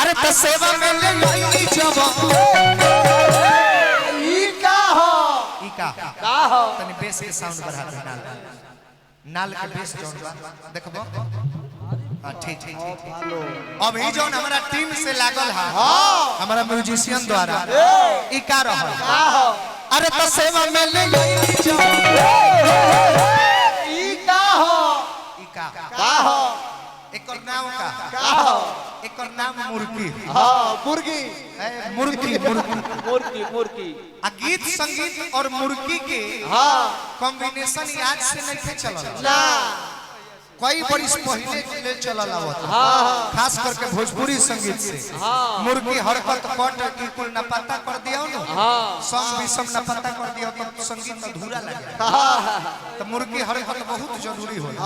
अरे तो सेवा में ले आई जब ई का हो तनी बेस के साउंड बढ़ा दे नाल के बेस जोन बा देखबो हां ठीक अभी जोन हमारा टीम से लागल है हमारा म्यूजिशियन द्वारा ई का रहल अरे तो सेवा में ले आई जब ई का हो एकर नाम एकर नाम मुर्गी मुर्गी मुर्गी आ गीत संगीत और मुर्गी के कॉम्बिनेशन आज से नहीं चलल ना कई बरिस पहले ले चलल आवत खास करके भोजपुरी संगीत से मुर्गी हरकत कट की कुल न पता कर दियो न संग विषम न पता कर दियो तो संगीत अधूरा लगे तो मुर्गी हरकत बहुत जरूरी होला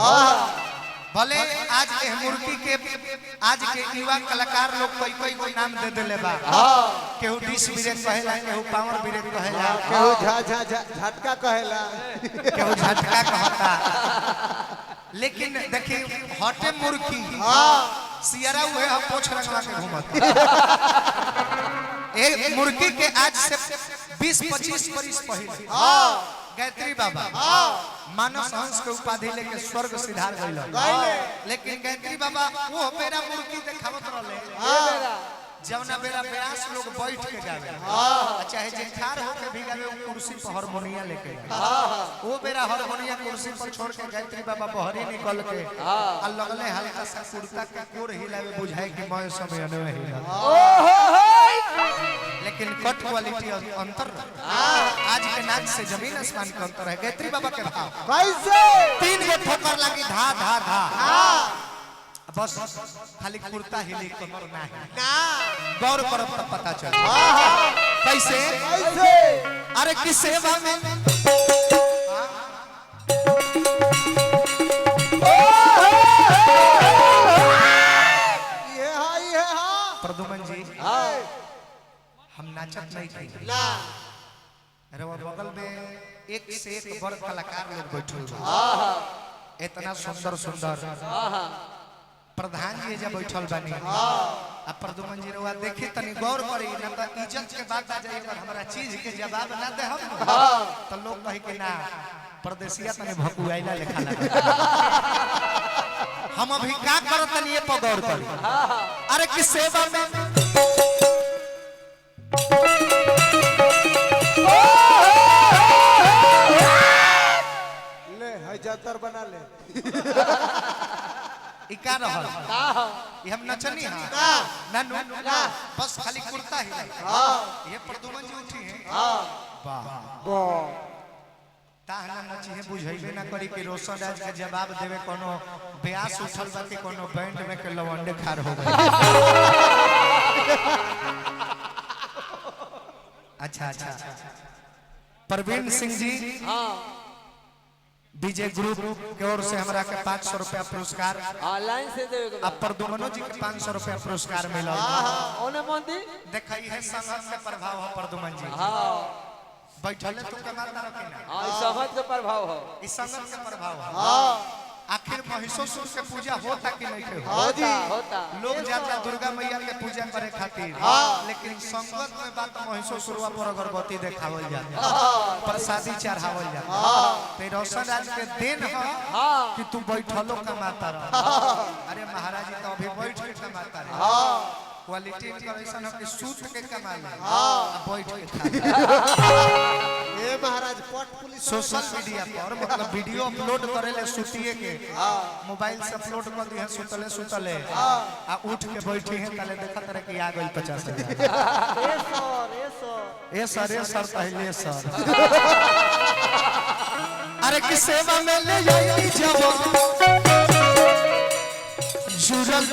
भले आज के मुर्गी के आज के युवा कलाकार लोग कोई कोई नाम दे देले बा केहू डिश ब्रेक कहेला केहू पावर ब्रेक कहेला केहू झटका कहेला केहू झटका कहता लेकिन देखिए हटे मुर्गी सियारा हुए हम पोछ रंगवा के घूमत एक मुर्गी के आज से 20-25 वर्ष पहले गायत्री बाबा मानस हंस के उपाधि लेके स्वर्ग सिधार गइल लेकिन गायत्री बाबा वो बेरा मुर्गी देखावत रहले जवना बेरा प्रयास लोग बैठ के गावे चाहे जे खार होके भी गावे कुर्सी पर हारमोनिया लेके वो बेरा हारमोनिया कुर्सी पर छोड़ के गायत्री बाबा बहरी निकल के आ लगले हल्का सा कुर्ता के कोर हिलावे बुझाए कि मैं समय न हिला लेकिन कट क्वालिटी अंतर आज के नाच से जमीन आसमान का अंतर है गायत्री बाबा के भाव कैसे 3 गो ठोकर लगी धा धा धा बस खाली कुर्ता हिली कमर ना है गौर करब तब पता चल कैसे अरे किस सेवा में ये प्रदुमन जी हम नाचत नहीं थे अरे वो बगल में एक से एक बड़ कलाकार लोग बैठल इतना सुंदर सुंदर प्रधान जी जब बैठल बनी अब प्रदुमन जी रवा देखी तनी गौर करी ना तो इज्जत के बात आ जाए अगर हमरा चीज के जवाब ना दे हम तो लोग कहे कि ना परदेसिया तनी भकुआइला लेखा लगा हम अभी का करत तनी ये पर गौर करी अरे किस सेवा में ले है जातर बना ले इका रहल ये हम नचनी हां नानू बस खाली कुर्ता ही ये प्रदुमन जी उठी है वाह ताहना नची है बुझैबे ना करी कि रोशन राज के जवाब देवे कोनो ब्यास उठल बा कि कोनो बैंड में के लवंडे खार हो गए अच्छा परवीन सिंह जी विजय ग्रुप की ओर से हमरा के 500 रुपया पुरस्कार ऑनलाइन से देवे अब प्रदुमनो जी के 500 रुपया पुरस्कार मिला ओने मंदी देखई है संघर्ष के प्रभाव है प्रदुमन जी बैठले तो कमाता रखे ना हां इस समझ के प्रभाव हो इस संघर्ष के प्रभाव है आखिर महिषासुर के पूजा होता कि नहीं होता लोग जाता दुर्गा मैया के पूजा करे खातिर लेकिन संगत में बात महिषासुरवा पर अगरबत्ती देखावल जाता प्रसादी चढ़ावल जाता ते रोशन राज के देन है कि तू बैठलो कमाता रह अरे महाराज जी तो अभी बैठ के कमाता रह क्वालिटी इंफॉर्मेशन है कि सूत के कमा ले बैठ के खा ए महाराज पट पुलिस सोशल मीडिया पर मतलब वीडियो अपलोड करेले सुतिए के मोबाइल से अपलोड कर दी है सुतले आ उठ के बैठी है तले देखत रहे कि आ गई 50,000 ए सर पहले सर अरे कि सेवा में ले जाई जब जुरल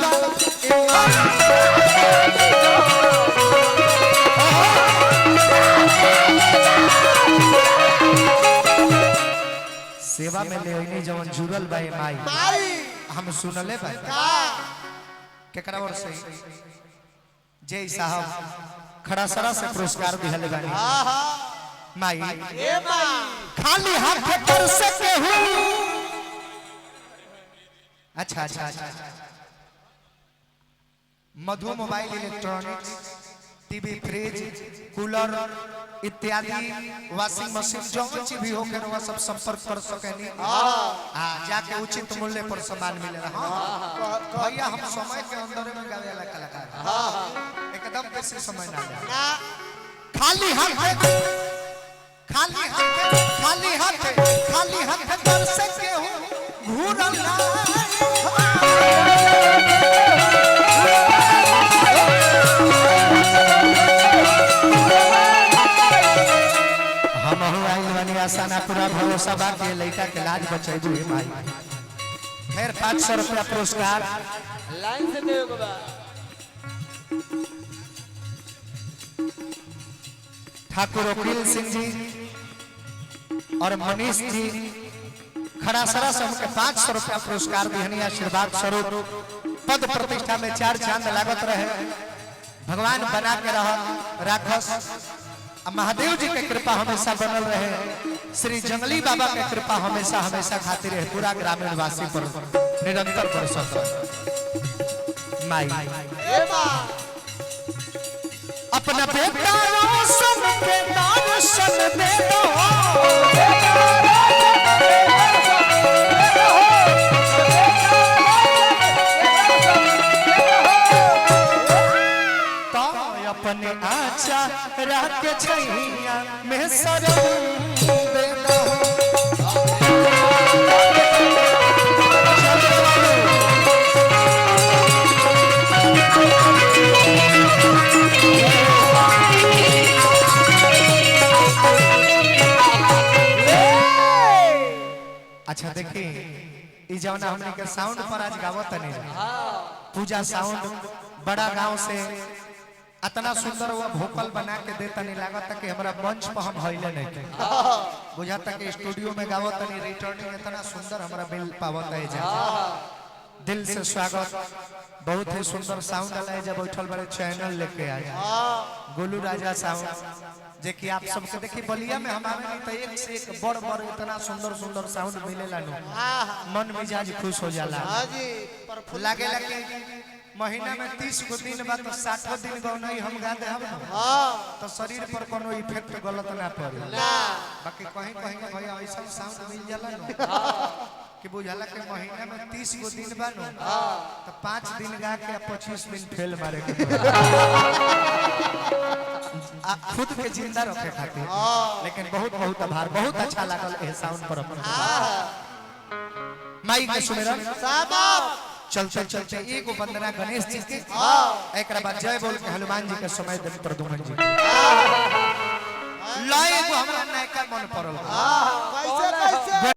सेवा में ले ओइनी जवन जुरल भाई माई हम सुनले भाई केकरा और से जय साहब खड़ासरा से पुरस्कार दिहले बानी माई ए माई खाली हाथ पर से केहू अच्छा Madhu mobile electronics, TV, fridge, cooler इत्यादि, वॉशिंग मशीन, जो चीज भी हो वह सब संपर्क कर सकेनी। जाके उचित मूल्य पर सामान मिलेगा। भैया हम समय के अंदर में गावे वाला कलाकार एकदम बेसी समय ना ले। खाली हाथ खाली हाथ खाली हाथ खाली हाथ दर से केहू घूरल ना। आसाना पूरा भरोसा बा के लड़का के लाज बचेबू हे माई। फिर 500 रुपया पुरस्कार लाइन से देवे के बा। ठाकुर वकील सिंह जी और मनीष जी खड़ासरा से हमके 500 रुपया पुरस्कार दिहनी आशीर्वाद स्वरूप। पद प्रतिष्ठा में 4 चांद लागत रहे। भगवान बना के राखस। महादेव जी के कृपा हमेशा बनल रहे। श्री जंगली बाबा के कृपा हमेशा हमेशा खातिर रहे पूरा ग्रामीण वासी पर निरंतर बरसत माई। अपना बेटा रोशन के दर्शन दे दो। अपने आचा रात के छैया में सरम दे दो। अच्छा देखिए इस जमाना हमने के साउंड पर आज गावत नहीं पूजा साउंड बड़ा गांव से इतना सुंदर वो भोकल बना के देता नहीं लागत कि हमारा मंच पर हम हइले नहीं थे। बुझाता कि स्टूडियो में गावत नहीं रिटर्निंग इतना सुंदर हमारा बिल पावत है। दिल से स्वागत। बहुत ही सुंदर साउंड वाला है। जब बैठल बड़े चैनल लेके आए गोलू राजा साउंड जे कि आप सबके देखी बलिया में हम आवे नहीं तो एक से एक बड़ बड़ इतना सुंदर सुंदर साउंड मिलेला नु मन मिजाज खुश हो जाला। हां जी लागेला कि महीना में 30 गो दिन बाद 60 दिन गौ नहीं हम गा दे हम तो शरीर पर कोनो इफेक्ट गलत ना पड़े ना। बाकी कहीं कहीं भैया ऐसा साउंड मिल जाला न कि बुझाला के महीना में 30 गो दिन बानो तो 5 दिन गा के 25 दिन फेल मारे के खुद के जिंदा रखे खातिर। लेकिन बहुत बहुत आभार। बहुत अच्छा लागल ए साउंड पर अपन माई के सुमिरन चलते चलते एगो वंदना गणेश जी के एक बाद जय बोल के हनुमान जी के समय दिन प्रदुमन जी लय एगो हमरा नायका मन पड़ल।